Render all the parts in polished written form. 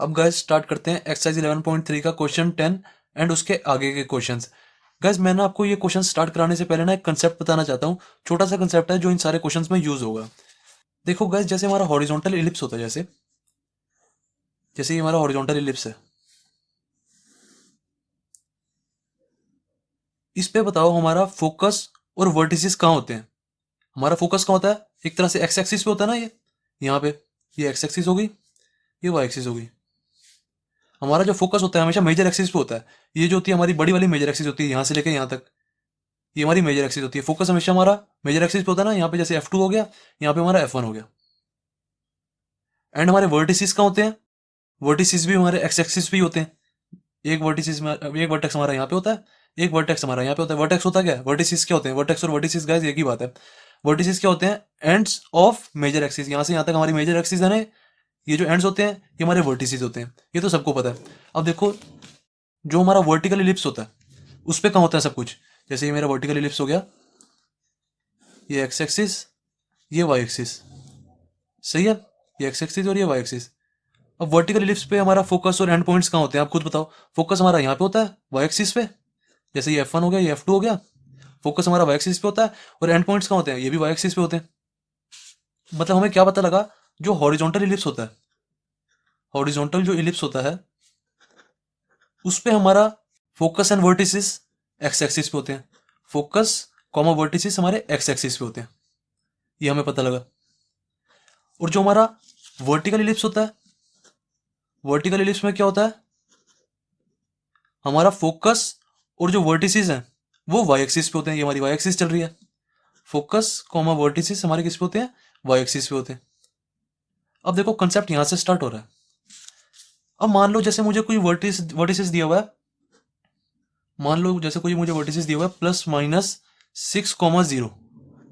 अब guys start करते हैं एक्सरसाइज 11.3 का क्वेश्चन 10 एंड उसके आगे के क्वेश्चंस। गाइस मैं ना आपको ये क्वेश्चन स्टार्ट कराने से पहले ना एक कंसेप्ट बताना चाहता हूँ। छोटा सा कंसेप्ट है जो इन सारे क्वेश्चंस में यूज होगा। देखो गाइस, जैसे हमारा हॉरिजॉन्टल इलिप्स होता है, जैसे जैसे ये हमारा हॉरिजॉन्टल इलिप्स है, इस पे बताओ हमारा फोकस और वर्टिसेस कहाँ होते हैं। हमारा फोकस कहाँ होता है? एक तरह से एक्स एक्सिस पे होता है ना, ये यहाँ पे, ये एक्स एक्सिस होगी, ये वाई एक्सिस होगी। हमारा जो फोकस होता है हमेशा मेजर एक्सिस पे होता है। ये जो होती है हमारी बड़ी वाली मेजर एक्सिस होती है, यहाँ से लेकर यहाँ तक, ये हमारी मेजर एक्सिस होती है। फोकस हमेशा हमारा मेजर एक्सिस पे होता है ना, यहाँ पे जैसे F2 हो गया, यहाँ पे हमारा F1 हो गया। एंड हमारे वर्टिसेस कहाँ होते हैं? वर्टिसेस भी हमारे एक्स एक्सिस पे ही होते हैं। एक वर्टिसेस में एक वर्टेक्स हमारा यहाँ पे होता है, एक वर्टेक्स हमारा यहाँ पे होता है। वर्टेक्स होता क्या है? वर्टिसेस क्या होते हैं? वर्टेक्स और वर्टिसेस गाइस एक ही बात है। वर्टिसेस क्या होते हैं? Ends of major axis. यहाँ से यहाँ तक हमारी मेजर एक्सिस है ना, ये जो एंड्स होते हैं ये हमारे वर्टिसेस होते हैं। ये तो सबको पता है। अब देखो, जो हमारा वर्टिकल इलिप्स होता है उस पे कहाँ होता है सब कुछ। जैसे ये मेरा वर्टिकल इलिप्स हो गया, ये एक्स एक्सिस, ये वाई एक्सिस, सही है, ये एक्स एक्सिस और ये वाई एक्सिस। अब वर्टिकल इलिप्स पे हमारा फोकस और एंड पॉइंट्स कहाँ होते हैं, आप खुद बताओ। फोकस हमारा यहाँ पे होता है वाई एक्सिस पे, जैसे ये F1 हो गया, ये F2 हो गया। फोकस हमारा वाई एक्सिस पे होता है और एंड पॉइंट्स कहाँ होते हैं? ये भी वाई एक्सिस पे होते हैं। मतलब हमें क्या पता लगा, जो हॉरिजॉन्टल इलिप्स होता है, हॉरिजॉन्टल जो इलिप्स होता है उस पे हमारा focus and vertices x axis पे होते हैं। फोकस कॉमा वर्टिसेस हमारे एक्स एक्सिस पे होते हैं, ये हमें पता लगा। और जो हमारा वर्टिकल इलिप्स होता है, वर्टिकल इलिप्स में क्या होता है? हमारा फोकस और जो वर्टिसेस हैं वो वाई एक्सिस पे होते हैं। ये हमारी वाई एक्सिस चल रही है। फोकस कॉमा वर्टिसेस हमारे किस पे होते हैं? वाई एक्सिस पे होते हैं। अब देखो कंसेप्ट यहां से स्टार्ट हो रहा है। अब मान लो जैसे मुझे कोई वर्टिसेस दिया हुआ है, मान लो जैसे कोई मुझे वर्टिसेस दिया हुआ है +-6,0।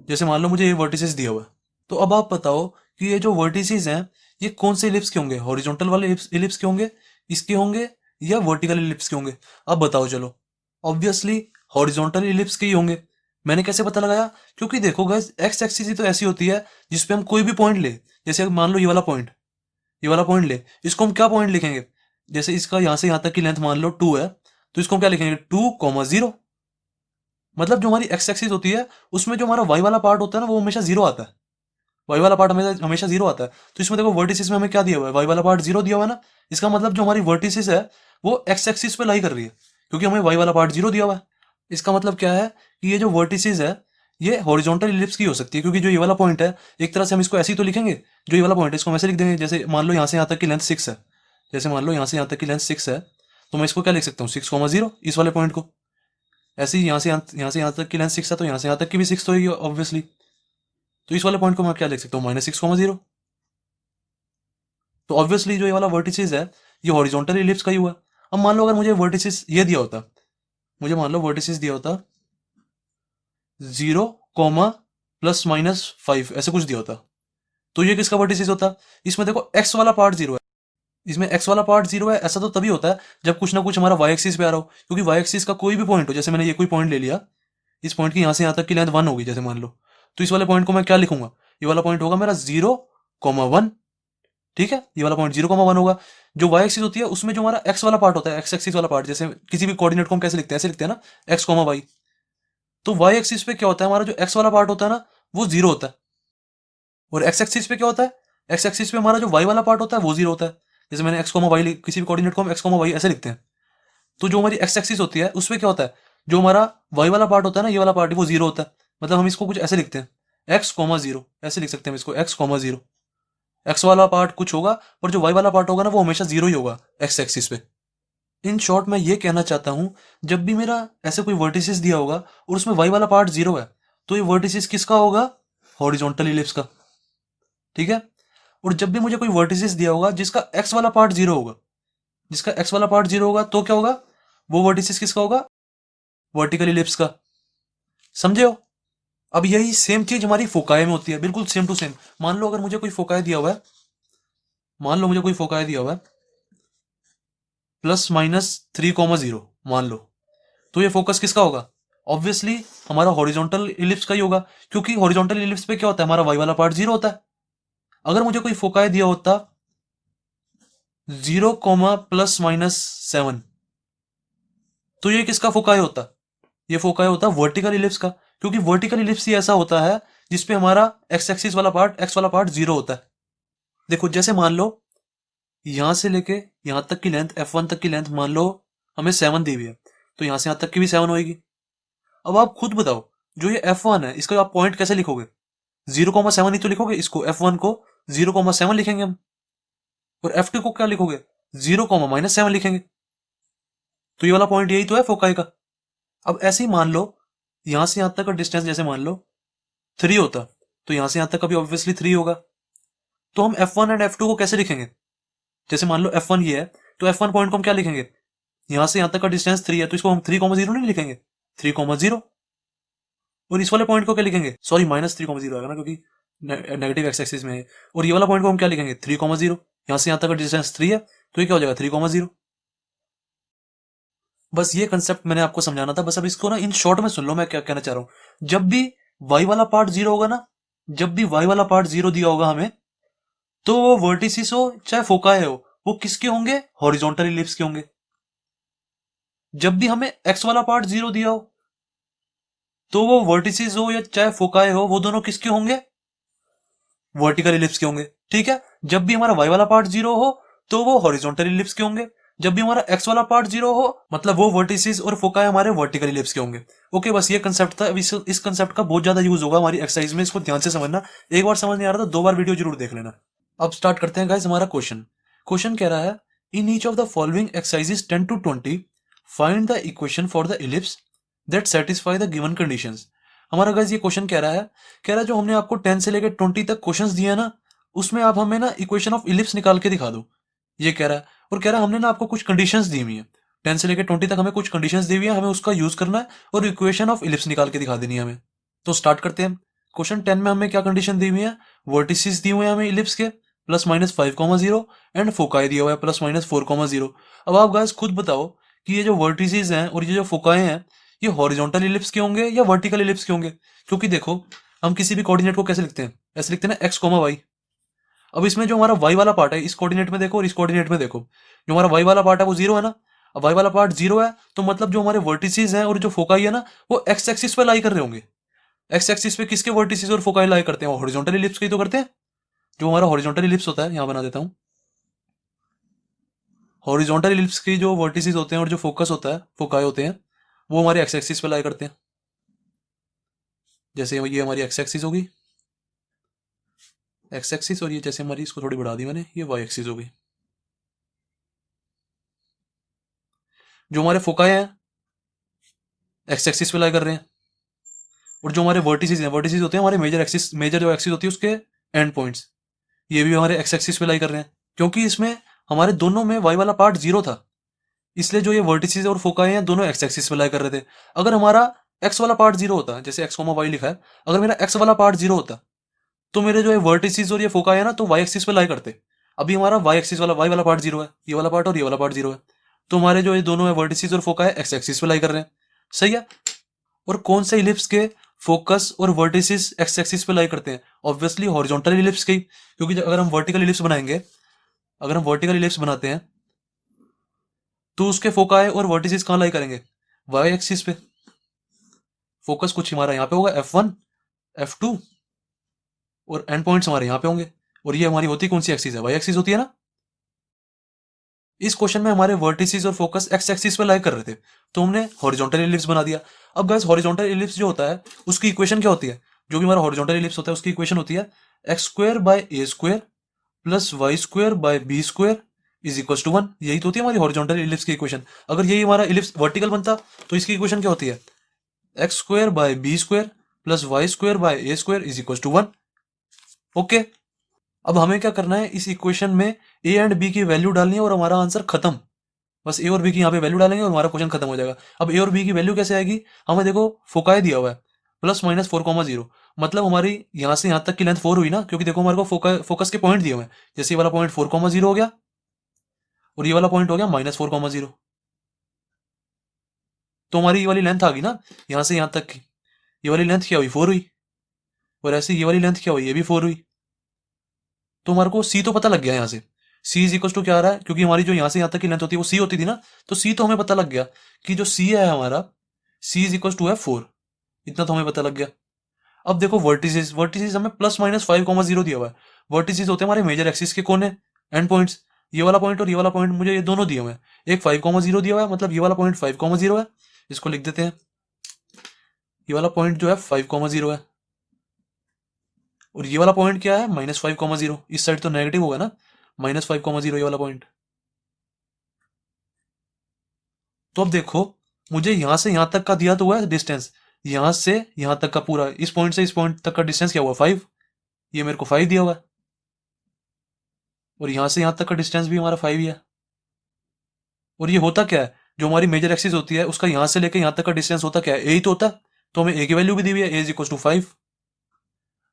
जैसे मान लो मुझे ये वर्टिसेस दिया हुआ है, तो अब आप बताओ कि ये जो वर्टिसेस हैं ये कौन से इलिप्स के होंगे? हॉरिजॉन्टल वाले इलिप्स के होंगे, इसके होंगे, या वर्टिकल इलिप्स के होंगे? अब बताओ चलो। ऑब्वियसली हॉरिजॉन्टल इलिप्स के ही होंगे। मैंने कैसे पता लगाया? क्योंकि देखो गाइस, एक्स एक्सिस ही तो ऐसी होती है जिसपे हम कोई भी पॉइंट ले। जैसे मान लो ये वाला पॉइंट, ये वाला पॉइंट ले, इसको हम क्या पॉइंट लिखेंगे? जैसे इसका यहां से यहां तक की लेंथ मान लो 2 है, तो इसको हम क्या लिखेंगे? 2,0। मतलब जो हमारी एक्स एक्सिस होती है उसमें जो हमारा वाई वाला पार्ट होता है ना वो हमेशा जीरो आता है। वाई वाला पार्ट हमेशा हमेशा जीरो आता है। तो इसमें देखो वर्टिसेस में हमें क्या दिया हुआ है? वाई वाला पार्ट जीरो दिया हुआ है ना। इसका मतलब जो हमारी वर्टिसेस है वो एक्स एक्सिस पे लाई कर रही है, क्योंकि हमें वाई वाला पार्ट जीरो दिया हुआ है। इसका मतलब क्या है कि ये जो वर्टिसेस है ये हॉरिजॉन्टल इलिप्स की हो सकती है, क्योंकि जो ये वाला पॉइंट है, एक तरह से हम इसको ऐसे ही तो लिखेंगे। जो ये वाला पॉइंट है इसको हम ऐसे लिख देंगे, जैसे मान लो यहाँ से यहाँ तक की लेंथ 6 है। जैसे मान लो यहाँ से यहाँ तक की लेंथ 6 है, तो मैं इसको क्या लिख सकता हूँ? 6,0, इस वाले पॉइंट को। ऐसे ही यहाँ से यहाँ तक की लेंथ 6 है, तो यहाँ से यहाँ तक की भी 6 तो होगी ऑब्वियसली। तो इस वाले पॉइंट को मैं क्या लिख सकता हूँ? -6,0। तो ऑब्वियसली जो ये वाला वर्टिसेस है ये हॉरिजॉन्टल इलिप्स का ही हुआ। अब मान लो अगर मुझे वर्टिसेस ये दिया होता, मुझे मान लो वर्टिसेस दिया होता 0, +-5 ऐसे कुछ दिया होता, तो ये किसका वर्टिसेस होता? इसमें देखो एक्स वाला पार्ट जीरो है, इसमें एक्स वाला पार्ट जीरो है। ऐसा तो तभी होता है जब कुछ ना कुछ हमारा वाई एक्सिस पे आ रहा हो, क्योंकि वाई एक्सिस का कोई भी पॉइंट हो, जैसे मैंने ये कोई पॉइंट ले लिया, इस पॉइंट की यहाँ से यहाँ तक की लेंथ 1 होगी जैसे मान लो, तो इस वाले पॉइंट को मैं क्या लिखूंगा? ये वाला पॉइंट होगा मेरा 0,1। ठीक है, ये वाला पॉइंट 0,1 होगा। जो वाई एक्सिस होती है उसमें जो हमारा एक्स वाला पार्ट होता है, एक्स एक्सिस वाला पार्ट, जैसे किसी भी कोऑर्डिनेट को हम कैसे लिखते हैं? ऐसे लिखते हैं ना, x, y। तो वाई एक्सिस पे क्या होता है? हमारा जो एक्स वाला पार्ट होता है ना वो जीरो होता है। और एक्स एक्सिस पे क्या होता है? एक्स एक्सिस पे हमारा जो वाई वाला पार्ट होता है वो जीरो होता है। जैसे मैंने x, y, किसी भी कोऑर्डिनेट को हम x, y ऐसे लिखते हैं। तो जो हमारी एक्स एक्सिस होती है उसमें क्या होता है? जो हमारा वाई वाला पार्ट होता है ना, ये वाला पार्ट, वो जीरो होता है। मतलब हम इसको कुछ ऐसे लिखते हैं, x, 0 ऐसे लिख सकते हैं इसको, x, 0। एक्स वाला पार्ट कुछ होगा और जो वाई वाला पार्ट होगा ना वो हमेशा जीरो ही होगा एक्स एक्सिस पे। इन शॉर्ट मैं ये कहना चाहता हूं, जब भी मेरा ऐसे कोई वर्टिसेस दिया होगा और उसमें वाई वाला पार्ट जीरो है, तो ये वर्टिसेस किसका होगा? हॉरिजॉन्टल इलिप्स का। ठीक है। और जब भी मुझे कोई वर्टिसेस दिया होगा जिसका एक्स वाला पार्ट जीरो होगा, जिसका एक्स वाला पार्ट जीरो होगा, तो क्या होगा? वो वर्टिसेस किसका होगा? वर्टिकल इलिप्स का। समझे हो? अब यही सेम चीज हमारी फोकाई में होती है, बिल्कुल सेम टू सेम। मान लो अगर मुझे कोई फोकाई दिया हुआ है, मान लो मुझे कोई फोकाई दिया हुआ है +-3,0 मान लो, तो ये फोकस किसका होगा? ऑब्वियसली हमारा हॉरिजॉन्टल इलिप्स का ही होगा, क्योंकि हॉरिजॉन्टल इलिप्स पे क्या होता है? हमारा वाई वाला पार्ट जीरो होता है। अगर मुझे कोई फोकाई दिया होता 0 कॉमा प्लस माइनस 7, तो ये किसका फोकाई होता? ये फोकाई होता वर्टिकल इलिप्स का, क्योंकि वर्टिकल इलिप्स ही ऐसा होता है जिसपे हमारा एक्स एक्सिस वाला पार्ट, एक्स वाला पार्ट 0 होता है। देखो जैसे मान लो यहां से लेके यहां तक की लेंथ, F1 तक की लेंथ मान लो हमें 7 दी हुई है, तो यहां से यहां तक की भी 7 होगी। अब आप खुद बताओ, जो ये F1 है इसका आप पॉइंट कैसे लिखोगे? 0,7 ही तो लिखोगे इसको, F1 को 0,7 लिखेंगे हम, और F2 को क्या लिखोगे? 0,-7 लिखेंगे। तो ये वाला पॉइंट यही तो है फोकाई का। अब ऐसे ही मान लो यहां से यहां तक का डिस्टेंस जैसे मान लो 3 होता, तो यहां से यहां तक का भी ऑब्वियसली 3 होगा। तो हम F1 एंड F2 को कैसे लिखेंगे? जैसे मान लो F1 ये है, तो F1 पॉइंट को हम क्या लिखेंगे? यहां से यहां तक का डिस्टेंस 3 है, तो इसको हम 3,0 नहीं लिखेंगे, 3,0। और इस वाले पॉइंट को क्या लिखेंगे? सॉरी, -3,0 आएगा ना, क्योंकि नेगेटिव एक्स एक्सिस में है। और ये वाला पॉइंट को हम क्या लिखेंगे? 3,0। यहां से यहां तक का डिस्टेंस 3 है, तो ये क्या हो जाएगा? 3,0। बस ये कंसेप्ट मैंने आपको समझाना था। बस अब इसको ना इन शॉर्ट में सुन लो मैं क्या कहना चाह रहा हूं। जब भी y वाला पार्ट 0 होगा ना, जब भी y वाला पार्ट 0 दिया होगा हमें, तो वो वर्टिसिस हो चाहे फोकाई हो, वो किसके होंगे? हॉरिजॉन्टल इलिप्स के होंगे। जब भी हमें x वाला पार्ट 0 दिया हो, तो वो वर्टिसिस हो या चाहे फोकाई हो, वो दोनों किसके होंगे? वर्टिकल इलिप्स के होंगे। ठीक है। जब भी हमारा y वाला पार्ट 0 हो, तो वो हॉरिजॉन्टल इलिप्स के होंगे। जब भी हमारा x वाला पार्ट 0 हो, मतलब वो वर्टिसिस और फोकाई हमारे वर्टिकल इलिप्स के होंगे। ओके, बस ये कंसेप्ट था। इस कंसेप्ट का बहुत ज्यादा यूज होगा हमारी एक्सरसाइज में, इसको ध्यान से समझना। एक बार समझ नहीं आ रहा तो 2 बार वीडियो जरूर देख लेना। अब स्टार्ट करते हैं गाइस हमारा क्वेश्चन। क्वेश्चन कह रहा है, in each of the following exercises 10 to 20 find the equation for the ellipse that satisfy the given conditions. हमारा गाइस ये क्वेश्चन कह रहा है जो हमने आपको 10 से लेकर 20 तक क्वेश्चंस दिए ना, उसमें आप हमें ना इक्वेशन ऑफ इलिप्स निकाल के दिखा दो। ये कह रहा है, और कह रहा है हमने ना आपको कुछ कंडीशंस दी हुई है। 10 से लेकर 20 तक हमें कुछ कंडीशंस दी हुई है, हमें उसका यूज करना है और इक्वेशन ऑफ इलिप्स निकाल के दिखा देनी है हमें। तो स्टार्ट करते हैं। क्वेश्चन 10 में हमें क्या कंडीशन दी हुई है? वर्टिसेस दी हुए हैं हमें इलिप्स के +-5,0 एंड फोकाई दिया हुआ है +-4,0। अब आप गाइस खुद बताओ कि ये जो वर्टिसेस हैं और ये जो फोकाई हैं, ये हॉरिजॉन्टल इलिप्स के होंगे या वर्टिकल इलिप्स के होंगे? क्योंकि देखो हम किसी भी कोऑर्डिनेट को कैसे लिखते हैं? ऐसे लिखते हैं ना, x, y। अब इसमें जो हमारा y वाला पार्ट है, इस कोऑर्डिनेट में देखो और इस कोऑर्डिनेट में देखो, जो हमारा y वाला पार्ट है वो 0 है ना। अब y वाला पार्ट 0 है, तो मतलब जो हमारे वर्टिसेस हैं और जो फोकाई है ना, वो x एक्सिस पे लाई कर रहे होंगे। x एक्सिस पे किसके वर्टिसेस और फोकाई लाई करते हैं? हॉरिजॉन्टल इलिप्स के ही तो करते हैं। जो हमारा हॉरिजॉन्टल इलिप्स होता है, यहां बना देता हूं, हॉरिजॉन्टल इलिप्स की जो वर्टिसेस होते हैं और जो फोकस होता है, फोकाई होते हैं, वो हमारे x एक्सिस पे लाई करते हैं। जैसे ये हमारी x एक्सिस होगी, x एक्सिस, और ये जैसे हमारी, इसको थोड़ी बढ़ा दी मैंने, ये y एक्सिस होगी। जो हमारे फोकाई हैं x एक्सिस पे लाई कर रहे हैं, और जो हमारे वर्टिसेस हैं, वर्टिसेस होते हैं हमारे मेजर एक्सिस, मेजर जो एक्सिस होती है उसके एंड पॉइंट्स, ये भी हमारे x एक्सिस पे लाई कर रहे हैं। क्योंकि इसमें हमारे दोनों में y वाला पार्ट 0 था, इसलिए जो ये वर्टिसेस और फोकाई हैं दोनों x एक्सिस पे लाई कर रहे थे। अगर हमारा x वाला पार्ट 0 होता, जैसे x, y लिखा है, अगर मेरा x वाला पार्ट 0 होता, तो मेरे जो है वर्टिसेस और ये फोकाई है ना, तो y एक्सिस पे लाई करते। अभी हमारा y एक्सिस वाला, y वाला पार्ट 0 है, ये वाला पार्ट और ये वाला पार्ट 0 है, तो हमारे जो ये दोनों है वर्टिसेस और फोकाई x एक्सिस पे लाई कर रहे हैं। सही है। और कौन से इलिप्स के फोकस और वर्टिसेस एक्स एक्सिस पे लाई करते हैं? ऑब्वियसली हॉरिजॉन्टल इलिप्स के, क्योंकि अगर हम वर्टिकल इलिप्स बनाएंगे, अगर हम वर्टिकल इलिप्स बनाते हैं, तो उसके फोकाई और वर्टिसेस कहां लाई करेंगे? वाई एक्सिस पे। फोकस कुछ हमारा यहाँ पे होगा, F1, F2, और एंड पॉइंट्स हमारे यहाँ पे होंगे। और ये हमारी होती कौन सी एक्सिस है? वाई एक्सिस होती है ना। इस क्वेश्चन में हमारे वर्टिसेस और फोकस एक्स एक्सिस पे लाई कर रहे थे, तो हमने हॉरिजॉन्टल इलिप्स बना दिया। अब गाइस हॉरिजॉन्टल इलिप्स जो होता है उसकी इक्वेशन क्या होती है? जो भी हमारा हॉरिजॉन्टल इलिप्स होता है उसकी इक्वेशन होती है x² / a² + y² / b² = 1। यही तो होती है हमारी हॉरिजॉन्टल इलिप्स की इक्वेशन। अगर यही हमारा इलिप्स वर्टिकल बनता, तो इसकी इक्वेशन क्या होती है? x² / b² + y² / a² = 1। Okay. अब हमें क्या करना है, इस इक्वेशन में ए एंड बी की वैल्यू डालनी है और हमारा आंसर खत्म। बस ए और बी की यहाँ पे वैल्यू डालेंगे और हमारा क्वेश्चन खत्म हो जाएगा। अब ए और बी की वैल्यू कैसे आएगी? हमें देखो फोकाई दिया हुआ है +-4,0, मतलब हमारी यहाँ से यहाँ तक की लेंथ 4 हुई ना, क्योंकि देखो हमारे को फोकस के पॉइंट दिए हुए हैं। जैसे ये वाला पॉइंट 4,0 हो गया और ये वाला पॉइंट हो गया -4,0, तो हमारी ये वाली लेंथ आ गई ना यहाँ से यहाँ तक की। ये वाली लेंथ क्या हुई? 4 हुई। और ऐसे ये वाली लेंथ क्या हुई? ये भी 4 हुई। तो हमारे को सी तो पता लग गया यहाँ से। सी इज इक्वल टू क्या आ रहा है, क्योंकि हमारी जो यहाँ से यहाँ तक की लेंथ होती है वो सी होती थी ना, तो सी तो हमें पता लग गया कि जो सी है हमारा, सी इज इक्वल टू है 4, इतना तो हमें पता लग गया। अब देखो वर्टिसेस, वर्टिसेस हमें +-5,0 दिया हुआ है। वर्टिसेस होते हैं हमारे मेजर एक्सिस के कोने, एंड पॉइंट्स। ये वाला पॉइंट और ये वाला पॉइंट मुझे ये दोनों दिए हुए हैं। एक 5,0 दिया हुआ है, मतलब ये वाला पॉइंट 5,0 है, इसको लिख देते हैं। ये वाला पॉइंट जो है 5,0 है, और ये वाला पॉइंट क्या है, -5,0। इस साइड तो नेगेटिव होगा ना, -5,0 ये वाला पॉइंट। तो अब देखो, मुझे यहां से यहां तक का दिया तो हुआ है डिस्टेंस, यहां से यहां तक का पूरा, इस पॉइंट से इस पॉइंट तक का डिस्टेंस क्या हुआ, 5। ये मेरे को 5 दिया हुआ है, और यहां से यहां तक का डिस्टेंस भी हमारा 5 ही है। और ये होता क्या है, जो हमारी मेजर एक्सिस होती है उसका यहां से लेकर यहां तक का डिस्टेंस होता क्या है, ए ही तो होता है। तो हमें ए की वैल्यू भी दी हुई है, ए इज इक्वल टू 5।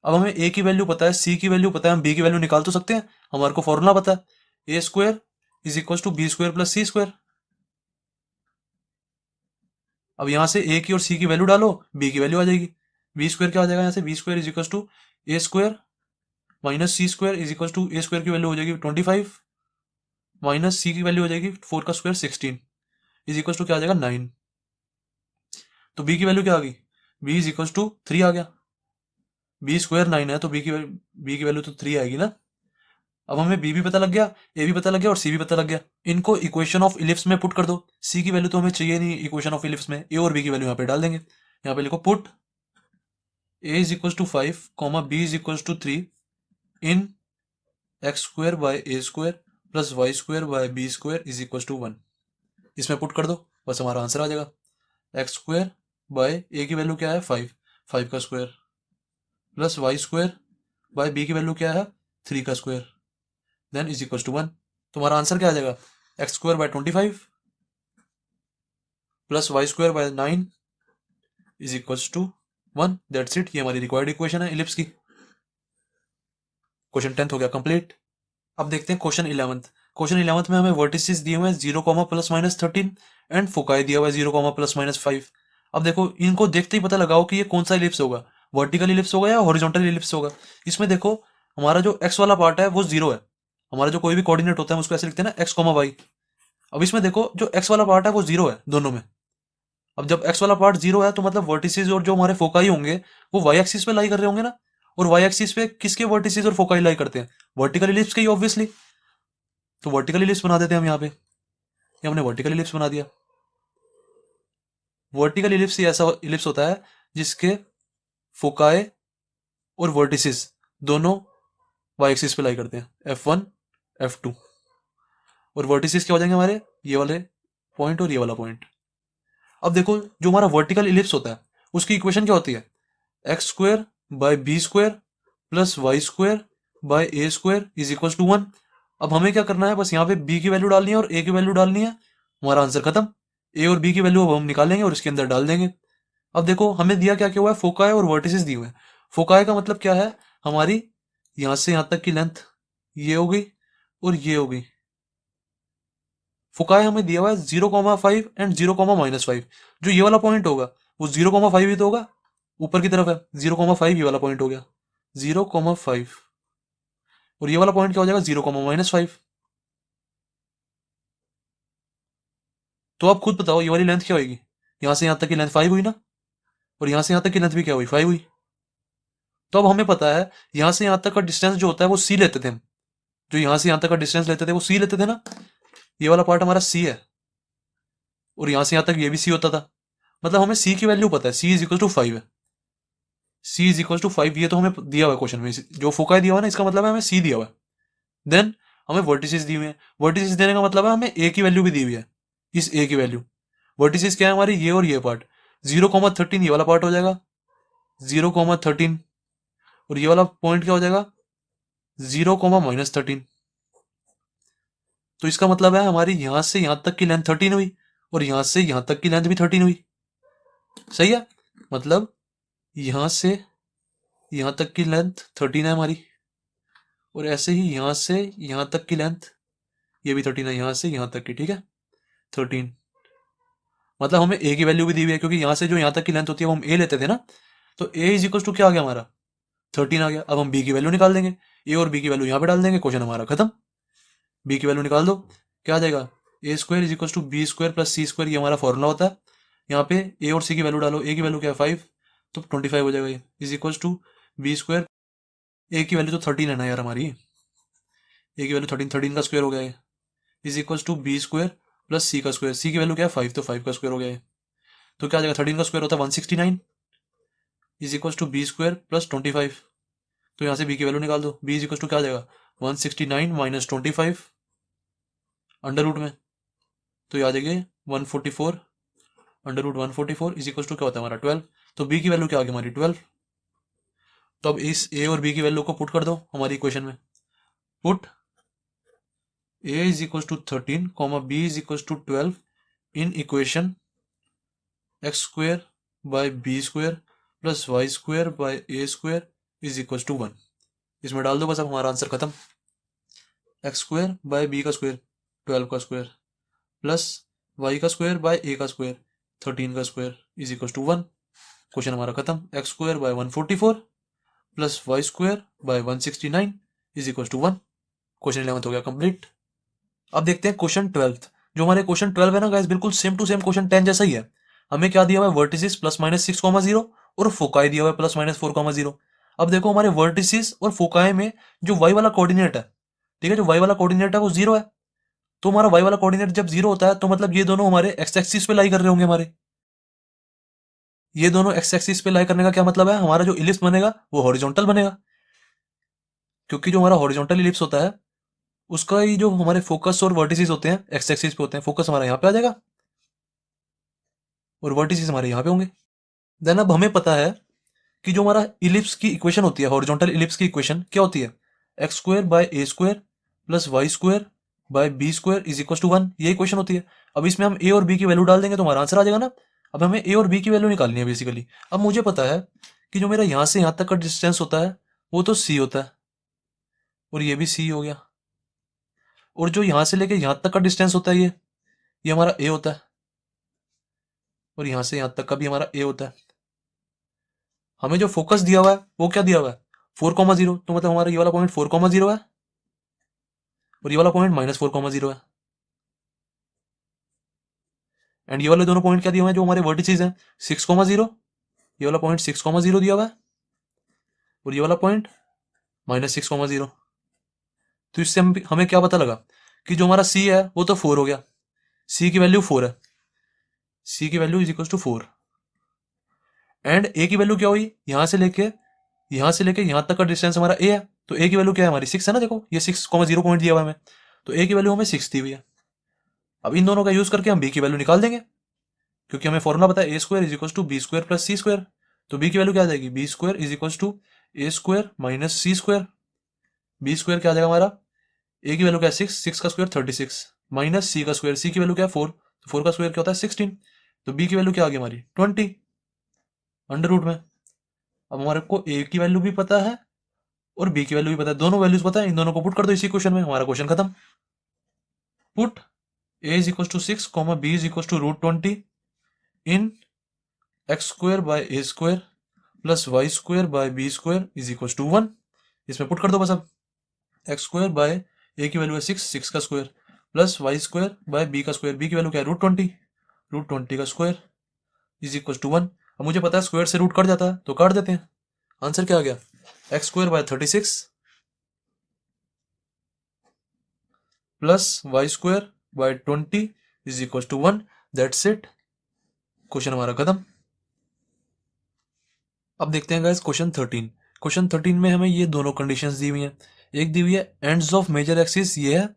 अब हमें ए की वैल्यू पता है, सी की वैल्यू पता है, हम बी की वैल्यू निकाल तो सकते हैं। हमारे को फॉर्मूला पता है, A square is equal to B square plus C square. अब यहां से ए की और सी की वैल्यू डालो, बी की वैल्यू आ जाएगी। बी स्क्वायर क्या हो जाएगा, यहाँ से B square is equal to A square minus C square is equal to A square की वैल्यू हो जाएगी 25 माइनस सी की वैल्यू हो जाएगी 4 का स्क्वायर 16 इज इक्वल टू क्या आ जाएगा 9। तो बी की वैल्यू क्या आ गई, बी इज इक्वल टू 3 आ गया। बी स्क्वायर 9 है तो बी की वैल्यू तो 3 आएगी ना। अब हमें बी भी पता लग गया, ए भी पता लग गया और सी भी पता लग गया। इनको इक्वेशन ऑफ इलिप्स में पुट कर दो। सी की वैल्यू तो हमें चाहिए नहीं इक्वेशन ऑफ इलिप्स में, ए और बी की वैल्यू यहाँ पे डाल देंगे। यहाँ पे लिखो put A is equal to 5 comma B is equal to 3 in X square by A square plus Y square by B square is equal to 1। इसमें पुट कर दो, बस हमारा आंसर आ जाएगा। एक्स स्क्वायर बाय ए की वैल्यू क्या है 5, 5 का square plus Y square by B की वैल्यू क्या है 3 का square, then is equal to 1। तुम्हारा आंसर क्या आ जाएगा, x square by 25 plus Y square by 9 is equal to 1। That's it, ये हमारी रिक्वायर्ड इक्वेशन है इलिप्स की। क्वेश्चन 10th हो गया कंप्लीट। अब देखते हैं क्वेश्चन 11th। क्वेश्चन 11th में हमें वर्टिसेस दिए हुए हैं 0, +-13 एंड फोकाई दिया हुआ है 0, +-5। अब देखो, इनको देखते ही पता लगाओ कि ये कौन सा इलिप्स होगा, वर्टिकल इलिप्स होगा या हॉरिजॉन्टल इलिप्स होगा। इसमें देखो, हमारा जो एक्स वाला पार्ट है वो 0 है। हमारा जो कोई भी कोऑर्डिनेट होता है हम उसको ऐसे लिखते हैं ना, एक्स, वाई। अब इसमें देखो, जो एक्स वाला पार्ट है वो 0 है दोनों में। अब जब एक्स वाला पार्ट 0 है तो मतलब वर्टिसेस और जो हमारे फोकाई होंगे वो वाई एक्सिस पे लाई कर रहे होंगे ना। और वाई एक्सिस पे किसके वर्टिसेस और फोकाई लाई करते हैं, वर्टिकल इलिप्स के ही ऑब्वियसली। तो वर्टिकल इलिप्स बना देते हैं हम यहाँ पे, ये हमने वर्टिकल इलिप्स बना दिया। वर्टिकल इलिप्स ही ऐसा इलिप्स होता है जिसके फोकाई और वर्टिसेस दोनों वाई एक्सिस पे लाई करते हैं, F1 F2। और वर्टिसेस क्या हो जाएंगे हमारे, ये वाले पॉइंट और ये वाला पॉइंट। अब देखो, जो हमारा वर्टिकल इलिप्स होता है उसकी इक्वेशन क्या होती है, x square by B square plus Y square by A square is equal to 1। अब हमें क्या करना है, बस यहाँ पे बी की वैल्यू डालनी है और ए की वैल्यू डालनी है, हमारा आंसर खत्म। ए और बी की वैल्यू अब हम निकालेंगे और इसके अंदर डाल देंगे। अब देखो, हमें दिया क्या क्या हुआ है, फोकाई और वर्टिसेस दिए हुए हैं। फोकाई का मतलब क्या है, हमारी यहां से यहां तक की लेंथ ये हो गई और ये हो गई। फोकाई हमें दिया हुआ है 0,5 एंड 0,-5। जो ये वाला पॉइंट होगा वो 0,5 ही तो होगा, ऊपर की तरफ है। 0,5 ये वाला पॉइंट हो गया 0,5, और ये वाला पॉइंट क्या हो जाएगा 0,-5। तो आप खुद बताओ ये वाली लेंथ क्या होगी, यहां से यहां तक की लेंथ 5 हुई ना, और यहां से यहां तक की लेंथ भी क्या हुई 5 हुई। तो अब हमें पता है यहां से यहां तक का डिस्टेंस जो होता है वो सी लेते थे हम। जो यहां से यहां तक का डिस्टेंस लेते थे वो सी लेते थे ना, ये वाला पार्ट हमारा सी है और यहां से यहां तक ये भी सी होता था। मतलब हमें सी की वैल्यू पता है, सी इज इक्वल टू 5 है। सी इज इक्वल टू 5 ये तो हमें दिया हुआ है क्वेश्चन में, जो फोकाई दिया हुआ है ना, इसका मतलब है हमें सी दिया हुआ है। देन हमें वर्टिसेस दी हुई है, वर्टिसेस देने का मतलब है हमें ए की वैल्यू भी दी हुई है। इस ए की वैल्यू, वर्टिसेस क्या है हमारी, ये और ये पार्ट। 0,13 ये वाला पार्ट हो जाएगा 0,13, और ये वाला पॉइंट क्या हो जाएगा 0,-13। तो इसका मतलब है हमारी यहां से यहां तक की लेंथ 13 हुई और यहां से यहां तक की लेंथ भी 13 हुई। सही है, मतलब यहां से यहां तक की लेंथ 13 है हमारी, और ऐसे ही यहां से यहां तक की लेंथ ये भी 13 है, यहां से यहां तक की, ठीक है 13। मतलब हमें ए की वैल्यू भी दी हुई है, क्योंकि यहां से जो यहां तक की लेंथ होती है वो हम ए लेते थे ना। तो ए इज इक्वल टू क्या आ गया हमारा 13 आ गया। अब हम बी की वैल्यू निकाल देंगे, ए और बी की वैल्यू यहाँ पे डाल देंगे, क्वेश्चन हमारा खत्म। बी की वैल्यू निकाल दो, क्या आ जाएगा, A square is equal to B square plus C square, ये हमारा फॉर्मूला होता है। यहाँ पे ए और सी की वैल्यू डालो, ए की वैल्यू क्या है 5, तो 25 हो जाएगा, ये is equal to B square, A की वैल्यू तो 13 है ना यार हमारी, ए की वैल्यू 13, 13 का स्क्वायर हो गया है, is equal to B square plus C का स्क्वायर, सी की वैल्यू क्या है 5, तो 5 का स्क्वायर हो गया है, तो क्या आ जाएगा 13 का स्क्वायर होता है 169 is equal to B square plus 25, तो यहाँ से बी की वैल्यू निकाल दो, बी इज इक्वल टू क्या आ जाएगा 169 माइनस 25 अंडर रूट में, तो ये आ जाएगी 144 under root 144 is equal to क्या होता है हमारा 12, तो बी की वैल्यू क्या आ गई हमारी 12। तो अब इस ए और बी की वैल्यू को पुट कर दो हमारी इक्वेशन में, put A is equal to 13 comma B is equal to 12 in equation X square by B square plus Y square by A square is equal to 1, इसमें डाल दो, बस अब हमारा आंसर खत्म। एक्स स्क्वायर बाय बी का square 12 का square plus Y का स्क्वायर बाय ए का स्क्वायर 13 का square is equal to 1, question हमारा खत्म। X square by 144 plus Y square by 169 is equal to 1, question 11 हो गया कंप्लीट। अब देखते हैं क्वेश्चन 12। जो हमारे क्वेश्चन 12 है ना गाइस, बिल्कुल सेम टू सेम क्वेश्चन 10 जैसा ही है। हमें क्या दिया हुआ है, वर्टिसेस प्लस माइनस 6,0 और फोकाई दिया हुआ है प्लस माइनस 4,0। अब देखो हमारे वर्टिसेस और फोकाई में जो वाई वाला कोऑर्डिनेट है, ठीक है, जो वाई वाला कोऑर्डिनेट है वो 0 है, तो हमारा वाई वाला कोऑर्डिनेट जब 0 होता है तो मतलब ये दोनों हमारे एक्स एक्सिस पे लाई कर रहे होंगे हमारे, ये दोनों एक्स एक्सिस पे लाई करने का क्या मतलब है, हमारा जो इलिप्स बनेगा वो हॉरिजॉन्टल बनेगा, क्योंकि जो हमारा हॉरिजॉन्टल इलिप्स होता है उसका ही जो हमारे फोकस और वर्टिसेस होते हैं एक्स एक्सिस पे होते हैं, फोकस हमारा यहाँ पे आ जाएगा और वर्टिसेस हमारे यहाँ पे होंगे। देन अब हमें पता है कि जो हमारा इलिप्स की इक्वेशन होती है, हॉरिजॉन्टल इलिप्स की इक्वेशन क्या होती है, x square by A square plus Y square by B square is equal to 1, ये इक्वेशन होती है। अब इसमें हम ए और बी की वैल्यू डाल देंगे तो हमारा आंसर आ जाएगा ना। अब हमें ए और बी की वैल्यू निकालनी है बेसिकली। अब मुझे पता है कि जो मेरा यहाँ से यहाँ तक का डिस्टेंस होता है वो तो सी होता है, और ये भी सी हो गया, और जो यहाँ से लेके यहाँ तक का डिस्टेंस होता है ये हमारा ए होता है, और यहाँ से यहाँ तक का भी हमारा ए होता है। हमें जो फोकस दिया हुआ है वो क्या दिया हुआ है 4,0, तो मतलब हमारा ये वाला पॉइंट 4,0 है और ये वाला पॉइंट -4,0 है, एंड ये वाले दोनों पॉइंट क्या दिए हुए हैं जो हमारे वर्टिसेस हैं 6,0, ये वाला पॉइंट 6,0 दिया हुआ है और ये वाला पॉइंट -6,0। तो इससे हमें क्या पता लगा कि जो हमारा सी है वो तो 4 हो गया, सी की वैल्यू 4 है, सी की value is equal to 4, and A की वैल्यू क्या हुई, यहां से लेके यहां तक का डिस्टेंस हमारा ए है, तो ए की वैल्यू क्या है हमारी 6 है ना, देखो ये 6,0 पॉइंट दिया हुआ है हमें, तो ए की वैल्यू हमें 6 दी हुई है। अब इन दोनों का यूज करके हम बी की वैल्यू निकाल देंगे, क्योंकि हमें फॉर्मुला पता है A square is equal to B square plus C square, तो बी की वैल्यू क्या आ जाएगी, B square is equal to A square minus C square, B square क्या आ जाएगा हमारा, ए की वैल्यू क्या है 6, 6 का स्क्वायर 36 माइनस सी का स्क्वायर, सी की वैल्यू क्या है 4, तो 4 का स्क्वायर क्या होता है 16, तो बी की वैल्यू क्या आ गई हमारी 20 अंडर रूट में। अब हमारे को ए की वैल्यू भी पता है और बी की वैल्यू भी पता है, दोनों वैल्यूज पता है, इन दोनों को पुट कर दो इसी क्वेश्चन में, हमारा क्वेश्चन खत्म। Put A is equal to 6 comma B is equal to √20 in X square by A square plus Y square by B square is equal to 1, इसमें पुट कर दो बस। अब एक्स स्क्वायर बाय ए की value है 6, 6 का square plus Y square by B का square, b की वैल्यू क्या है √20 का स्क्वायर इज इक्वल टू 1। अब मुझे पता है स्क्वायर से रूट कट जाता है तो काट देते हैं, आंसर क्या आ गया x square by 36 plus Y square by 20 is equal to 1, that's it, question हमारा खत्म। अब देखते हैं गाइस क्वेश्चन 13। क्वेश्चन 13 में हमें ये दोनों कंडीशंस दी हुई हैं, एक दी हुई है एंड्स ऑफ मेजर एक्सिस ये है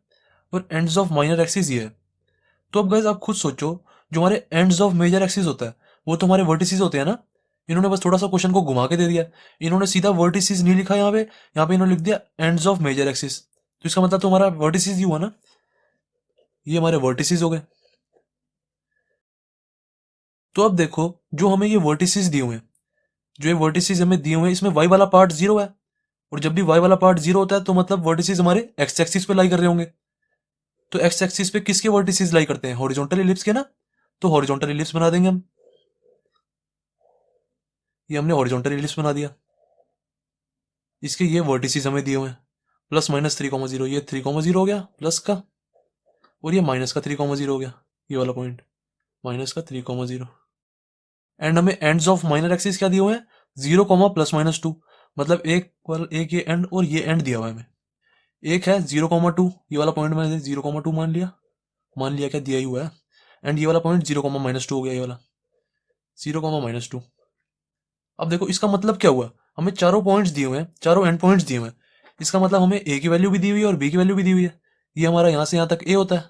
और एंड्स ऑफ माइनर एक्सिस ये है। तो अब गाइस आप खुद सोचो, जो हमारे एंड्स ऑफ मेजर एक्सिस होता है वो तो हमारे वर्टिसेस होते हैं ना, इन्होंने बस थोड़ा सा क्वेश्चन को घुमा के दे दिया, इन्होंने सीधा वर्टिसेस नहीं लिखा यहाँ पे इन्होंने लिख दिया एंड्स ऑफ मेजर एक्सिस, तो इसका मतलब तो हमारा वर्टिसेस ही हुआ ना, ये हमारे वर्टिसेस हो गए। तो अब देखो जो हमें ये वर्टिसेस दिए हुए हैं, जो ये वर्टिसेस हमें दिए हुए हैं इसमें वाई वाला पार्ट 0 है, और जब भी वाई वाला पार्ट 0 होता है तो मतलब वर्टिसेस हमारे एक्स एक्सिस पे लाई कर रहे होंगे, तो एक्स एक्सिस पे किसके वर्टिसेस लाई करते हैं, हॉरिजॉन्टल इलिप्स के ना, तो हॉरिजॉन्टल इलिप्स बना देंगे हम, ये हमने हॉरिजॉन्टल इलिप्स बना दिया, इसके ये वर्टिसेस हमें दिए हुए हैं, प्लस माइनस 3,0, ये 3,0 हो गया प्लस का, और ये माइनस का 3,0 हो गया, ये वाला पॉइंट माइनस का 3,0। एंड हमें एंड्स ऑफ माइनर एक्सिस क्या दिए हुए हैं, 0, मतलब एक ये एंड और ये एंड दिया हुआ है हमें। एक है 0,2, ये वाला पॉइंट मैंने 0,2 मान लिया क्या, दिया ही हुआ है। एंड ये वाला पॉइंट 0,-2 हो गया, ये वाला 0,-2। अब देखो इसका मतलब क्या हुआ, हमें चारों पॉइंट्स दिए हुए हैं, चारों एंड पॉइंट्स दिए हुए हैं। इसका मतलब हमें ए की वैल्यू भी दी हुई है और बी की वैल्यू भी दी हुई है। ये हमारा यहाँ से यहाँ तक ए होता है,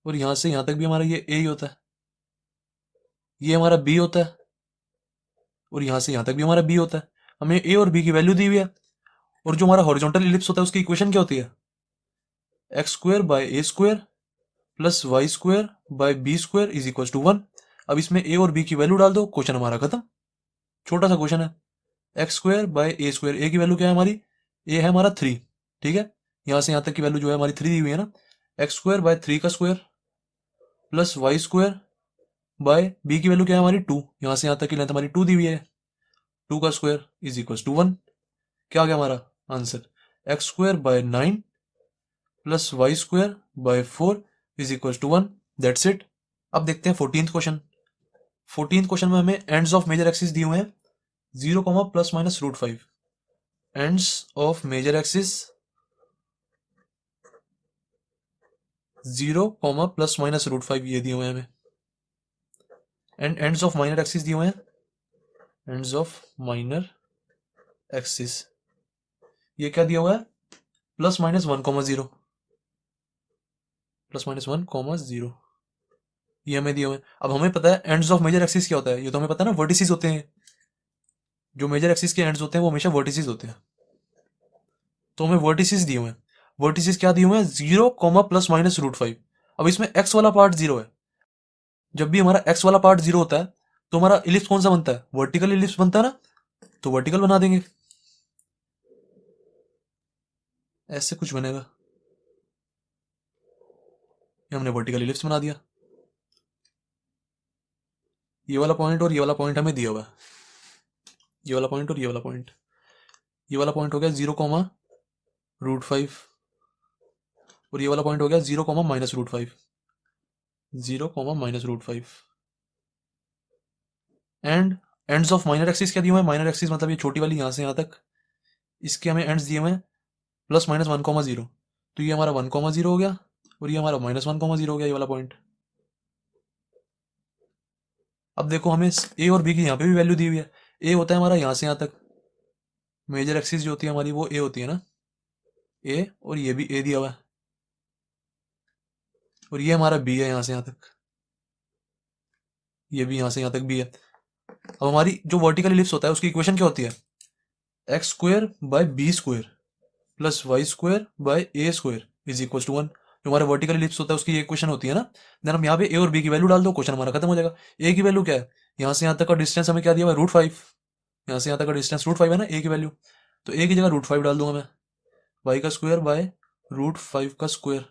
और यहाँ से यहाँ तक भी हमारा ये ए ही होता है। ये हमारा बी होता है, और यहाँ से यहाँ तक भी हमारा बी होता है। हमें ए और बी की वैल्यू दी हुई है। और जो हमारा हॉरिजॉन्टल इलिप्स होता है उसकी इक्वेशन क्या होती है, x² / a² plus y² / b² is equal to 1। अब इसमें ए और बी की वैल्यू डाल दो, क्वेश्चन हमारा खत्म। छोटा सा क्वेश्चन है। x² / a², ए की वैल्यू क्या है हमारी, ए है हमारा 3, ठीक है। यहाँ से यहाँ तक की वैल्यू जो है हमारी 3 दी हुई है ना। x² / 3 का स्क्वायर प्लस y² / b की वैल्यू क्या है हमारी 2, यहाँ से यहाँ तक की लेंथ हमारी 2 दी हुई है, 2 का स्क्वायर इज इक्वल टू 1। क्या आ गया हमारा answer, x² / 9 plus y² / 4 is equal to 1। That's it. अब देखते हैं 14th क्वेश्चन। 14th क्वेश्चन में हमें एंड्स ऑफ मेजर एक्सिस दिए हुए हैं 0, ±√5। एंड्स ऑफ मेजर एक्सिस 0, ±√5 ये दिए हुए हैं हमें। And ends of minor axis दिए हुए हैं, एंड्स ऑफ माइनर एक्सिस ये क्या दिया हुआ है, +-1,0 +-1,0 ये हमें दिए हुए हैं। अब हमें पता है एंड्स ऑफ मेजर एक्सिस क्या होता है, ये तो हमें पता है ना, वर्टिसेस होते हैं। जो मेजर एक्सिस के एंड्स होते हैं वो हमेशा वर्टिसेस होते हैं। तो हमें वर्टिसेस दिए हुए हैं। वर्टिसेस क्या दिए हुए हैं, 0, ±√5। अब इसमें एक्स वाला पार्ट 0 है। जब भी हमारा एक्स वाला पार्ट 0 होता है तो हमारा इलिप्स कौन सा बनता है, वर्टिकल इलिप्स बनता है ना। तो वर्टिकल बना देंगे, ऐसे कुछ बनेगा। ये हमने वर्टिकल इलिप्स बना दिया। ये वाला पॉइंट और ये वाला पॉइंट हमें दिया हुआ है, ये वाला पॉइंट और ये वाला पॉइंट। ये वाला पॉइंट हो गया 0, और ये वाला पॉइंट हो गया 0, -√5। 0, -√5। And ends of minor axis क्या दिए हुए हैं, माइनर एक्सिस मतलब ये छोटी वाली यहाँ से यहाँ तक, इसके हमें एंड्स दिए हुए हैं +-1,0। तो ये हमारा 1,0 हो गया, और ये हमारा -1,0 हो गया, ये वाला पॉइंट। अब देखो हमें ए और बी की यहाँ पे भी वैल्यू दी हुई है। ए होता है हमारा यहाँ से यहाँ तक, मेजर एक्सिस जो होती है हमारी वो ए होती है ना, ए, और ये भी ए दिया हुआ है, और ये हमारा बी है यहाँ से यहाँ तक, ये भी यहाँ से यहाँ तक बी है। अब हमारी जो वर्टिकल इलिप्स होता है उसकी इक्वेशन क्या होती है, x² / b² plus y² / a² is equal to 1। जो हमारा वर्टिकल इलिप्स होता है उसकी इक्वेशन होती है ना। देन हम यहाँ पे ए और बी की वैल्यू डाल दो, क्वेश्चन हमारा खत्म हो जाएगा। ए की वैल्यू क्या है, यहाँ से यहाँ तक का डिस्टेंस हमें क्या दिया हुआ है, √5। यहाँ से यहाँ तक का डिस्टेंस √5 है ना ए की वैल्यू। तो ए की जगह √5 डाल दूंगा मैं, y का स्क्वायर बाय √5 का स्क्वायर।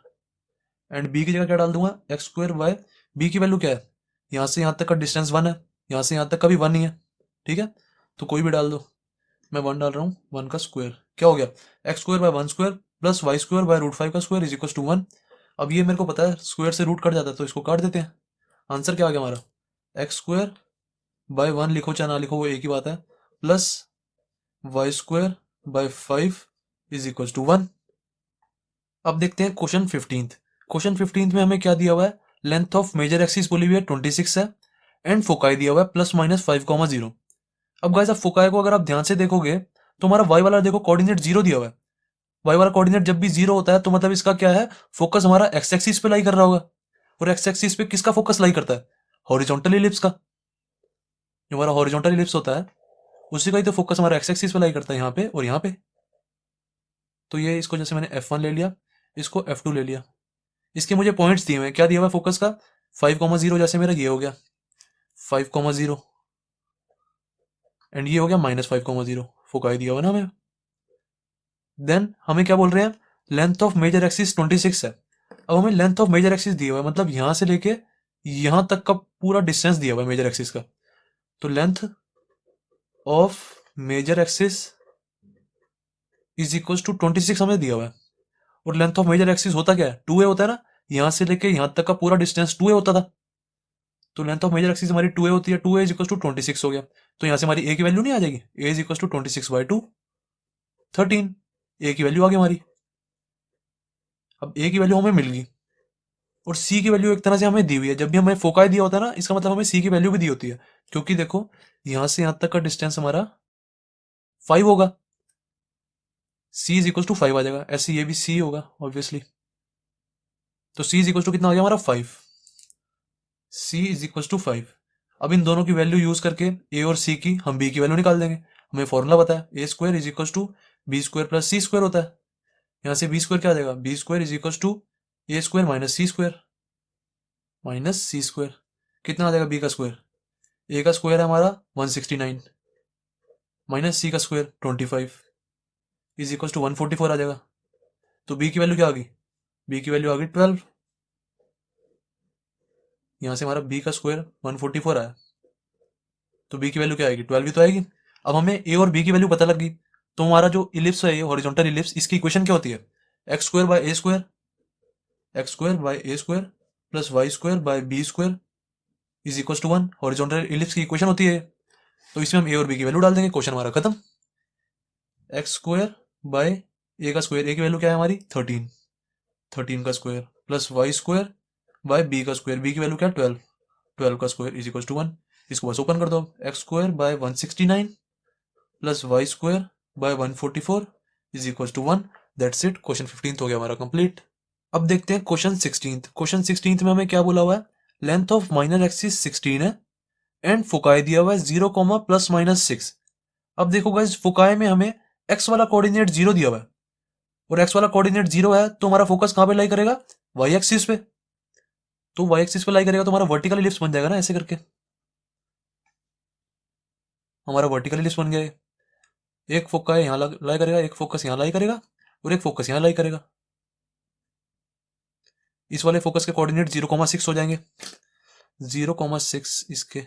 एंड बी की जगह क्या डाल दूंगा, x² बाय, बी की वैल्यू क्या है, यहाँ से यहाँ तक का डिस्टेंस 1 है, यहाँ से यहाँ तक का भी 1 ही है, ठीक है। तो कोई भी डाल दो, मैं 1 डाल रहा हूँ, 1 का स्क्वायर क्या हो गया, x² / 1² प्लस y² / √5 का स्क्वायर इज इक्वल टू 1। अब ये मेरे को पता है स्क्वायर से रूट कट जाता है, तो इसको काट देते हैं। आंसर क्या आ गया हमारा, x² / 1 लिखो चाहे ना लिखो वो एक ही बात है, plus y² / 5 is equal to 1। अब देखते हैं क्वेश्चन 15th। क्वेश्चन 15th में हमें क्या दिया हुआ है, लेंथ ऑफ मेजर एक्सिस बोली हुई है 26 है, एंड फोकाई दिया हुआ है +-5,0। अब गाइस आप फोकाई को अगर आप ध्यान से देखोगे तो हमारा y वाला देखो कोऑर्डिनेट 0 दिया हुआ है। y वाला कोऑर्डिनेट जब भी 0 होता है तो मतलब इसका क्या है, फोकस हमारा एक्स एक्सिस पे लाई कर रहा होगा। और एक्स एक्सिस पे किसका फोकस लाई करता है, हॉरिजॉन्टल इलिप्स का। जो हमारा हॉरिजॉन्टल इलिप्स होता है उसी का ही तो फोकस हमारा एक्स एक्सिस पे लाई करता है, यहाँ पे और यहाँ पे। तो ये इसको जैसे मैंने f1 ले लिया, इसको f2 ले लिया। इसके मुझे पॉइंट्स दिए हुए हैं, क्या दिया हुआ है फोकस का, 5,0, जैसे मेरा ये हो गया 5,0, एंड ये हो गया -5,0। फोकाई दिया हुआ ना हमें। देन हमें क्या बोल रहे हैं, लेंथ ऑफ मेजर एक्सिस 26 है। अब हमें लेंथ ऑफ मेजर एक्सिस दिया हुआ है, मतलब यहां से लेके यहां तक का पूरा डिस्टेंस दिया हुआ है मेजर एक्सिस का। तो length of major axis is equal to 26 हमें दिया हुआ है। और लेंथ ऑफ मेजर एक्सिस होता क्या है, 2a होता है ना, यहां से लेके यहां तक का पूरा डिस्टेंस 2a होता था। तो लेंथ ऑफ मेजर एक्सिस हमारी 2a होती है, 2a इज इक्वल टू 26 हो गया। तो यहां से हमारी a की वैल्यू नहीं आ जाएगी, a is equal to 26/2, 13। a की वैल्यू आ गई हमारी। अब a की वैल्यू हमें मिल गई और c की वैल्यू एक तरह से हमें दी हुई है। जब भी हमें फोकाई दिया होता है ना, इसका मतलब हमें c की वैल्यू भी दी होती है, क्योंकि देखो यहां से यहां तक का डिस्टेंस हमारा 5 होगा, c इज इक्वल टू 5 आ जाएगा। ऐसे ये भी c होगा ऑब्वियसली। तो c इज इक्वल टू कितना आ गया हमारा 5, c इज इक्वल टू 5। अब इन दोनों की वैल्यू यूज करके a और c की हम b की वैल्यू निकाल देंगे। हमें फॉर्मूला पता है, a square is equal to B square plus C square होता है। यहाँ से बी स्क्वायर क्या आ जाएगा, b square is equal to A square minus C square. कितना आ जाएगा बी का स्क्वायर, ए का स्क्वायर है हमारा 169 माइनस सी का स्क्वायर 25 इज इक्वल टू 144 आ जाएगा। तो बी की वैल्यू क्या आ गई, बी की वैल्यू आ गई 12। यहाँ से हमारा बी का स्क्वायर 144 आया, तो बी की वैल्यू क्या आएगी, 12 ही तो आएगी। अब हमें ए और बी की वैल्यू पता लग गई, तो हमारा जो इलिप्स है ये हॉरिजॉन्टल इलिप्स, इसकी इक्वेशन क्या होती है, x square by A square, x square by A square plus Y square by B square is equal to 1। Horizontal ellipse की इक्वेशन होती है। तो इसमें हम ए और बी की वैल्यू डाल देंगे, क्वेश्चन हमारा खत्म। एक्स स्क्वायर बाय ए का स्क्वायर, ए की वैल्यू क्या है हमारी 13, 13 का square plus Y square by B का स्क्वायर, बी की वैल्यू क्या है 12, 12 का स्क्वायर इज इक्वल टू 1। इसको बस ओपन कर दो, x square by 169 plus Y square by 144 is equal to 1। That's it, question 15 हो गया हमारा कंप्लीट। अब देखते हैं क्वेश्चन 16। क्वेश्चन 16 में हमें क्या बोला हुआ है, लेंथ ऑफ माइनर एक्सिस 16 है एंड फोकाई दिया हुआ है 0, प्लस माइनस 6। अब देखो गाइस, फोकाई में हमें एक्स वाला कोऑर्डिनेट 0 दिया हुआ है, और एक्स वाला कोऑर्डिनेट 0 है तो हमारा फोकस कहां पे लाई करेगा, वाई एक्सिस पे। तो वाई एक्सिस पे लाई करेगा तो हमारा वर्टिकल इलिप्स बन जाएगा ना, ऐसे करके हमारा वर्टिकल इलिप्स बन गया है। एक फोकाई यहां लाई करेगा, एक फोकस यहां लाई करेगा, और एक फोकस यहां लाई करेगा। इस वाले फोकस के कोऑर्डिनेट 0,6 हो जाएंगे, 0,6 इसके,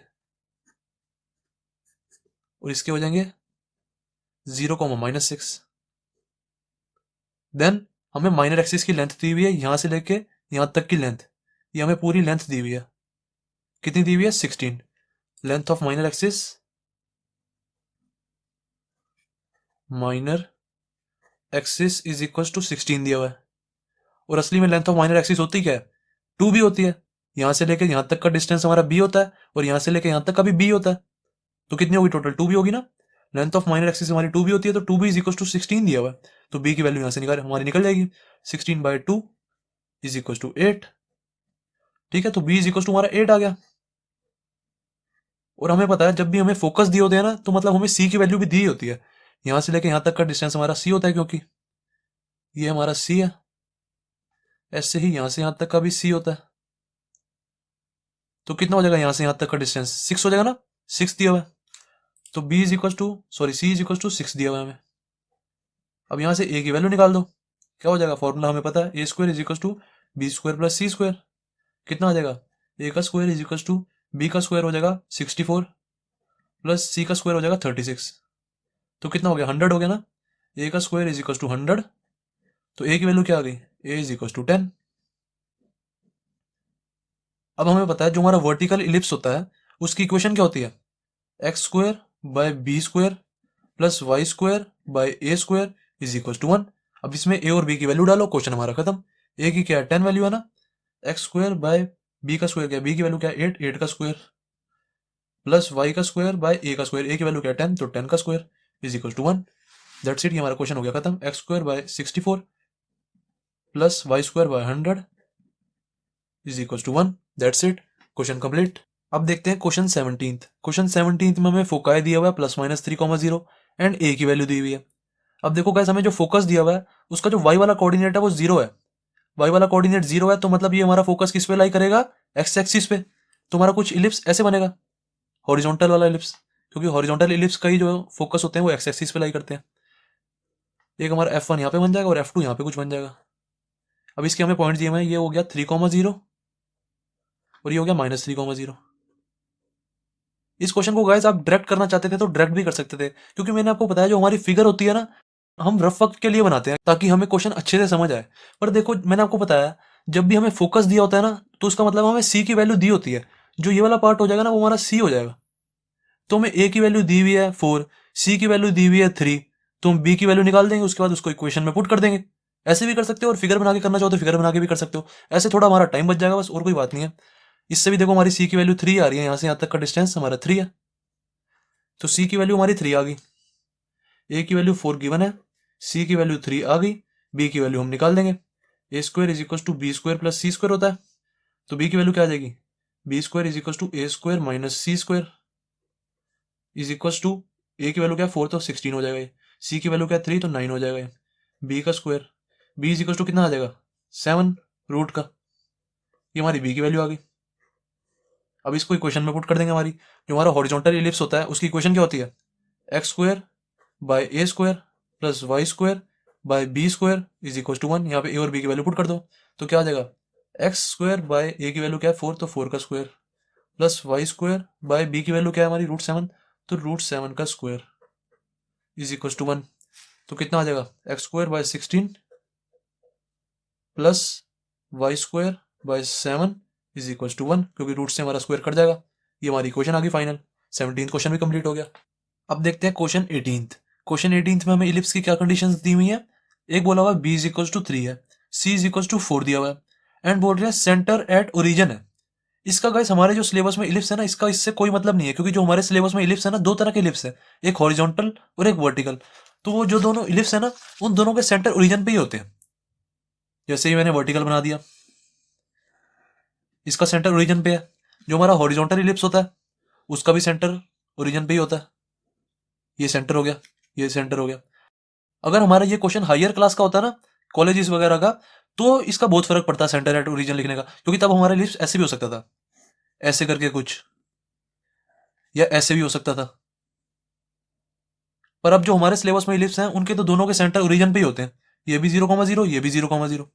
और इसके हो जाएंगे 0,-6। देन हमें माइनर एक्सिस की लेंथ दी हुई है, यहां से लेके यहां तक की लेंथ, ये हमें पूरी लेंथ दी हुई है। कितनी दी हुई है, 16। Length of minor axis, minor axis is equal to 16 दिया हुआ है। और असली में लेंथ ऑफ माइनर एक्सिस होती क्या है, 2 भी होती है। यहां से लेके यहां तक का डिस्टेंस हमारा b होता है, और यहां से लेके यहां तक का भी b होता है। तो कितनी होगी टोटल, 2 भी होगी ना। लेंथ ऑफ माइनर एक्सिस हमारी 2 भी होती है, तो 2b इज इक्वल टू 16 दिया हुआ है। तो b की वैल्यू यहां से हमारी निकल जाएगी, 16/2 इज इक्वल टू 8। ठीक है, तो b इज इक्वल टू हमारा 8 आ गया। और हमें पता है जब भी हमें फोकस दिए होते हैं ना, तो मतलब हमें c की वैल्यू भी दी होती है। यहां से लेके यहां तक का डिस्टेंस हमारा c होता है, क्योंकि ये हमारा c है। ऐसे ही यहां से यहां तक का भी c होता है। तो कितना हो जाएगा यहां से यहां तक का डिस्टेंस, 6 हो जाएगा ना, 6 दिया हुआ है। तो b is equal to c is equal to 6 दिया हुआ है हमें। अब यहां से a की वैल्यू निकाल दो, क्या हो जाएगा, फॉर्मूला हमें पता है, A square is equal to B square plus C square. कितना आ जाएगा, ए का square is equal to B का स्क्वायर हो जाएगा 64 प्लस सी का स्क्वायर हो जाएगा 36। तो कितना हो गया, 100 हो गया ना। ए का स्क्वायर इज इक्वल टू 100, तो ए की वैल्यू क्या आ गई, ए इज इक्वल टू 10। अब हमें पता है जो हमारा वर्टिकल इलिप्स होता है उसकी इक्वेशन क्या होती है, x square by B square plus Y square by A square is equal to 1। अब इसमें ए और बी की वैल्यू डालो, क्वेश्चन हमारा खत्म। ए की क्या है, 10 वैल्यू है ना। एक्स स्क्वायर बाय बी का स्क्वायर क्या है, बी की वैल्यू क्या है 8, 8 का स्क्वायर प्लस वाई का स्क्वायर बाय ए का स्क्वायर, ए की वैल्यू क्या है 10, तो 10 का square is equal to 1। That's it, ये हमारा क्वेश्चन हो गया खत्म। X square by 64 plus Y square by 100 is equal to 1। That's it, question complete. अब देखते हैं क्वेश्चन 17। क्वेश्चन 17 में हमें फोकाई दिया हुआ है +-3,0 एंड ए की वैल्यू दी हुई है। अब देखो गाइस, हमें जो फोकस दिया हुआ है उसका जो वाई वाला कोऑर्डिनेट है वो 0 है। वाई वाला कोऑर्डिनेट 0 है, तो मतलब ये हमारा फोकस किस पे लाई करेगा, एक्स एक्सिस पे। तो हमारा कुछ इलिप्स ऐसे बनेगा, हॉरिजॉन्टल वाला इलिप्स, क्योंकि हॉरिजॉन्टल इलिप्स का ही जो फोकस होते हैं वो एक्स एक्सिस पे लाई करते हैं। एक हमारा F1 यहाँ पे बन जाएगा और F2 यहाँ पे कुछ बन जाएगा। अब इसके हमें पॉइंट दिए हुए हैं, ये हो गया 3,0 और ये हो गया -3,0। इस क्वेश्चन को गाइस आप डायरेक्ट करना चाहते थे तो डायरेक्ट भी कर सकते थे, क्योंकि मैंने आपको बताया जो हमारी फिगर होती है ना, हम रफ वक्त के लिए बनाते हैं ताकि हमें क्वेश्चन अच्छे से समझ आए। पर देखो मैंने आपको बताया, जब भी हमें फोकस दिया होता है ना, तो उसका मतलब हमें सी की वैल्यू दी होती है। जो ये वाला पार्ट हो जाएगा ना, वो हमारा सी हो जाएगा। तो हमें ए की वैल्यू दी हुई है 4, सी की वैल्यू दी हुई है 3, तो हम बी की वैल्यू निकाल देंगे, उसके बाद उसको इक्वेशन में पुट कर देंगे। ऐसे भी कर सकते हो, और फिगर बना के करना चाहो तो फिगर बना के भी कर सकते हो। ऐसे थोड़ा हमारा टाइम बच जाएगा बस, और कोई बात नहीं है। इससे भी देखो हमारी सी की वैल्यू 3 आ रही है, यहाँ से यहाँ तक का डिस्टेंस हमारा 3 है, तो सी की वैल्यू हमारी 3 आ गई। ए की वैल्यू 4 गिवन है, सी की वैल्यू 3 आ गई, बी की वैल्यू हम निकाल देंगे। A square is equal to B square plus C square होता है, तो बी की वैल्यू क्या आ जाएगी, B square is equal to A square minus C square is equal to, A की वैल्यू क्या है 4, तो 16 हो जाएगा। सी की वैल्यू क्या है 3, तो 9 हो जाएगा। बी का square, b is equal to कितना आ जाएगा 7 रूट का, ये हमारी बी की वैल्यू आ गई। अब इसको इक्वेशन में पुट कर देंगे। हमारी जो हमारा हॉरिजॉन्टल इलिप्स होता है उसकी इक्वेशन क्या होती है, x square by A square plus Y square by B square is equal to 1। यहाँ पे ए और बी की वैल्यू पुट कर दो, तो क्या आ जाएगा, एक्स स्क्वायर बाय ए की वैल्यू क्या है 4, तो 4 का square plus Y square by B की वैल्यू क्या है हमारी √7, तो √7 का स्क्वायर इज इक्वल टू 1। तो कितना आ जाएगा, x square by 16 plus Y square by 7 is equal to 1, क्योंकि रूट से हमारा स्क्वायर कट जाएगा। ये हमारी इक्वेशन आ गई फाइनल। 17th क्वेश्चन भी कंप्लीट हो गया। अब देखते हैं क्वेश्चन 18th। क्वेश्चन 18th में हमें इलिप्स की क्या कंडीशंस दी हुई है। एक बोला हुआ b इज इक्वल टू 3 है, c इज इक्वल टू 4 दिया हुआ है, एंड बोल रहे हैं सेंटर एट ओरिजिन है। इसका गाइस हमारे जो सिलेबस में इलिप्स है ना, इसका इससे कोई मतलब नहीं है, क्योंकि जो हमारे सिलेबस में इलिप्स है ना, दो तरह के इलिप्स है, एक हॉरिजॉन्टल और एक वर्टिकल। तो वो जो दोनों इलिप्स है ना, उन दोनों के सेंटर ओरिजिन पे ही होते हैं। जैसे ही मैंने वर्टिकल बना दिया, इसका सेंटर ओरिजिन पे है। जो हमारा हॉरिजॉन्टल इलिप्स होता है उसका भी सेंटर ओरिजिन पे ही होता है। ये सेंटर हो गया, ये सेंटर हो गया। अगर हमारा ये क्वेश्चन हायर क्लास का होता है ना, कॉलेजेस वगैरह का, तो इसका बहुत फर्क पड़ता है सेंटर एट ओरिजिन लिखने का, क्योंकि तब हमारा इलिप्स ऐसे भी हो सकता था, ऐसे करके कुछ, या ऐसे भी हो सकता था। पर अब जो हमारे सिलेबस में इलिप्स हैं उनके तो दोनों के सेंटर ओरिजिन पे ही होते हैं, ये भी 0,0, ये भी 0,0।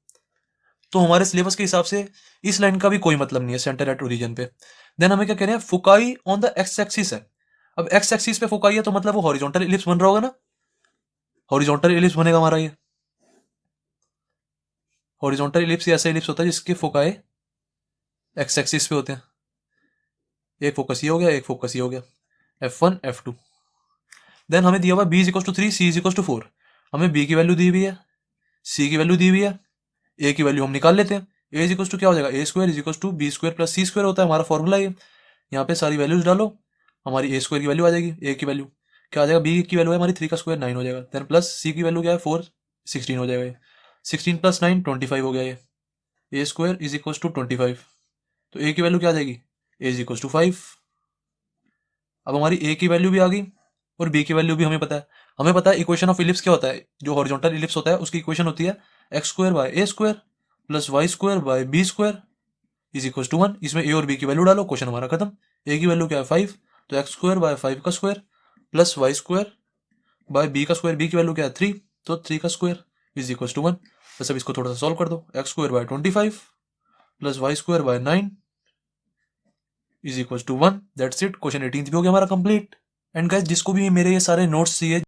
तो हमारे सिलेबस के हिसाब से इस लाइन का भी कोई मतलब नहीं है सेंटर एट ओरिजिन पे। देन हमें क्या कह रहे हैं, foci on the x axis है। अब एक्स एक्सिस पे फोकाई है तो मतलब वो हॉरिजॉन्टल इलिप्स बन रहा होगा ना, हॉरिजॉन्टल इलिप्स बनेगा हमारा ये। हॉरिजॉन्टल इलिप्स ऐसा इलिप्स होता है जिसके फोकाई एक्स एक्सिस पे होते हैं। एक फोकस ये हो गया, एक फोकस ये हो गया, F1 F2। देन हमें दिया हुआ b is equal to 3, c is equal to 4। हमें b की वैल्यू दी हुई है, c की वैल्यू दी हुई है, a की वैल्यू हम निकाल लेते हैं। a इज इक्वल टू क्या हो जाएगा, a square is equal to B square plus C square होता है हमारा फॉर्मूला। ये यहाँ पे सारी वैल्यूज डालो, हमारी a स्क्वायर की वैल्यू आ जाएगी, a की वैल्यू क्या आ जाएगा, b की वैल्यू है हमारी 3 का स्क्वायर 9 हो जाएगा। देन प्लस c की वैल्यू क्या है 4, 16 हो जाएगा। 16 प्लस 9 25 हो गया। ये a square is equal to 25, तो a की वैल्यू क्या आ जाएगी, a इज इक्वल टू 5। अब हमारी a की वैल्यू भी आ गई और b की वैल्यू भी हमें पता है। हमें पता है इक्वेशन ऑफ इलिप्स क्या होता है, जो हॉरिजॉन्टल इलिप्स होता है उसकी इक्वेशन होती है x square by A square plus Y square by B square is equal to 1। इसमें ए और बी की वैल्यू डालो, क्वेश्चन हमारा खत्म। ए की वैल्यू क्या है 5, तो एक्स स्क्वायर बाय 5 का square plus Y square by B का स्क्वायर, बी की वैल्यू क्या है 3, तो 3 का स्क्वायर इज इक्वल टू 1। बस अब इसको थोड़ा सा सॉल्व कर दो, x square by 25 plus Y square by 9 is equal to 1। That's it, question 18 भी हो गया हमारा कंप्लीट। एंड गाइस जिसको भी मेरे ये सारे नोट्स चाहिए